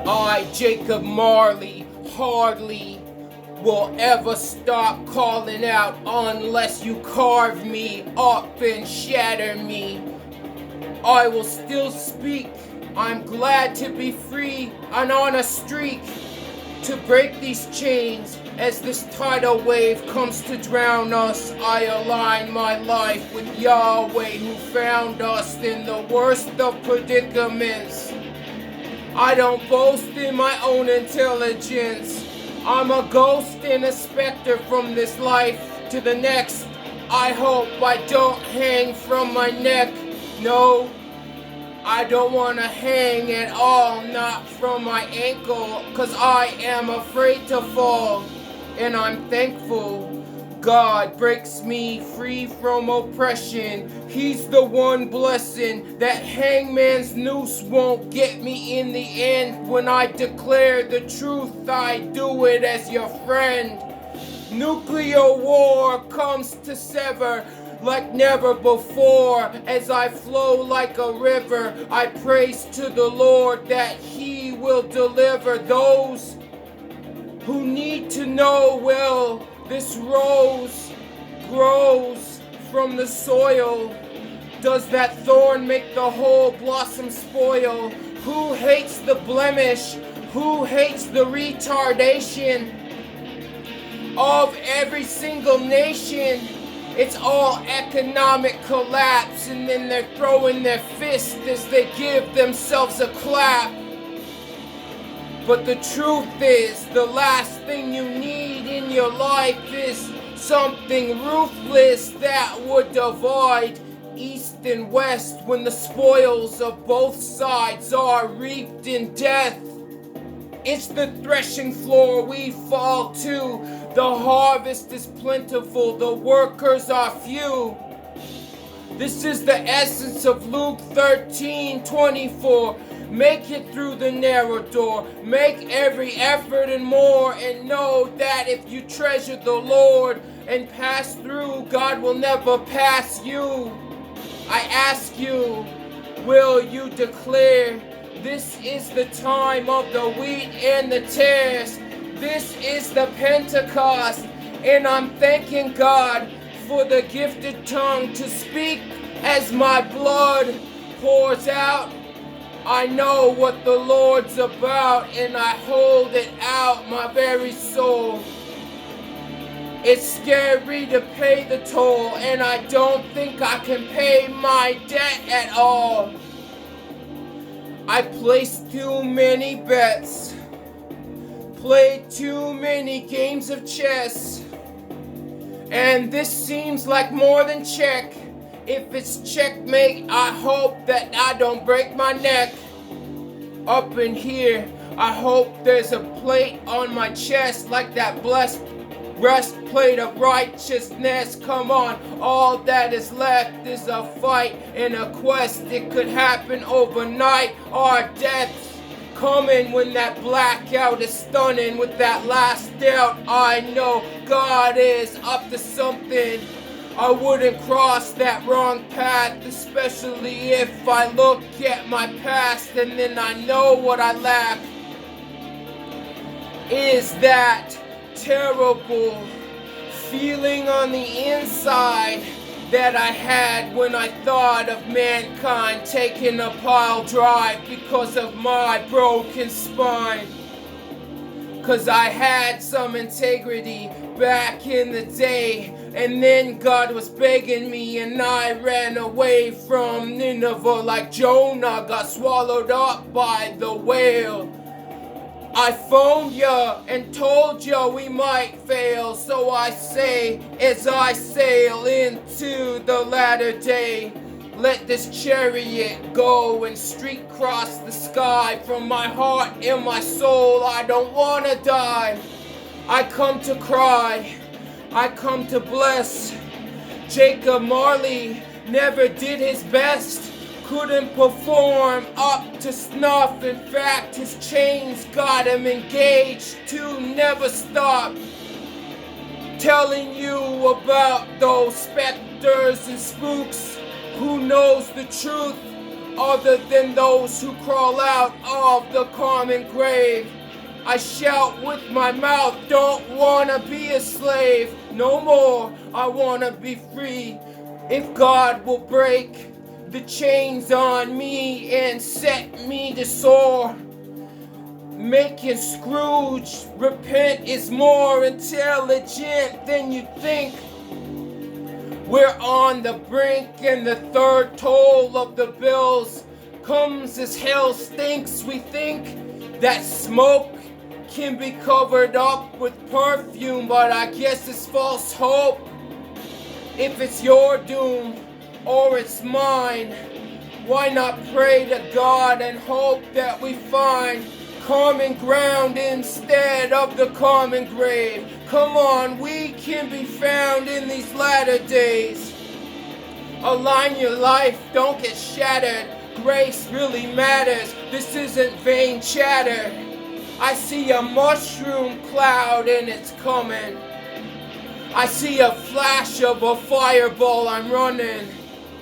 I, Jacob Marley, hardly will ever stop calling out unless you carve me up and shatter me. I will still speak. I'm glad to be free and on a streak to break these chains. As this tidal wave comes to drown us, I align my life with Yahweh, who found us in the worst of predicaments. I don't boast in my own intelligence. I'm a ghost and a specter from this life to the next. I hope I don't hang from my neck. No, I don't want to hang at all, not from my ankle, 'cause I am afraid to fall. And I'm thankful God breaks me free from oppression. He's the one blessing. That hangman's noose won't get me in the end. When I declare the truth, I do it as your friend. Nuclear war comes to sever like never before. As I flow like a river, I praise to the Lord that He will deliver those who need to know. Well, this rose grows from the soil. Does that thorn make the whole blossom spoil? Who hates the blemish? Who hates the retardation of every single nation? It's all economic collapse, and then they're throwing their fists as they give themselves a clap. But the truth is, the last thing you need in your life is something ruthless that would divide east and west when the spoils of both sides are reaped in death. It's the threshing floor we fall to. The harvest is plentiful, the workers are few. This is the essence of Luke 13:24. Make it through the narrow door. Make every effort and more, and know that if you treasure the Lord and pass through, God will never pass you. I ask you, will you declare, this is the time of the wheat and the tares. This is the Pentecost, and I'm thanking God for the gifted tongue to speak as my blood pours out. I know what the Lord's about, and I hold it out my very soul. It's scary to pay the toll, and I don't think I can pay my debt at all. I placed too many bets, played too many games of chess, and this seems like more than check. If it's checkmate, I hope that I don't break my neck. Up in here, I hope there's a plate on my chest like that blessed breastplate of righteousness. Come on, all that is left is a fight and a quest. It could happen overnight. Our deaths coming when that blackout is stunning. With that last doubt, I know God is up to something. I wouldn't cross that wrong path, especially if I look at my past and then I know what I lack. Is that terrible feeling on the inside that I had when I thought of mankind taking a pile drive because of my broken spine. 'Cause I had some integrity back in the day, and then God was begging me, and I ran away from Nineveh like Jonah got swallowed up by the whale. I phoned ya and told ya we might fail, so I say as I sail into the latter day, let this chariot go and streak cross the sky. From my heart and my soul, I don't wanna die. I come to cry, I come to bless. Jacob Marley never did his best, couldn't perform up to snuff. In fact, his chains got him engaged to never stop. Telling you about those specters and spooks. Who knows the truth? other than those who crawl out of the common grave. I shout with my mouth, don't wanna be a slave no more, I wanna be free. If God will break the chains on me and set me to soar, making Scrooge repent is more intelligent than you think. We're on the brink, and the third toll of the bills comes as hell stinks. We think that smoke can be covered up with perfume, but I guess it's false hope. If it's your doom or it's mine, why not pray to God and hope that we find common ground instead of the common grave? Come on, we can be found in these latter days. Align your life, don't get shattered. Grace really matters, this isn't vain chatter. I see a mushroom cloud and it's coming. I see a flash of a fireball, I'm running.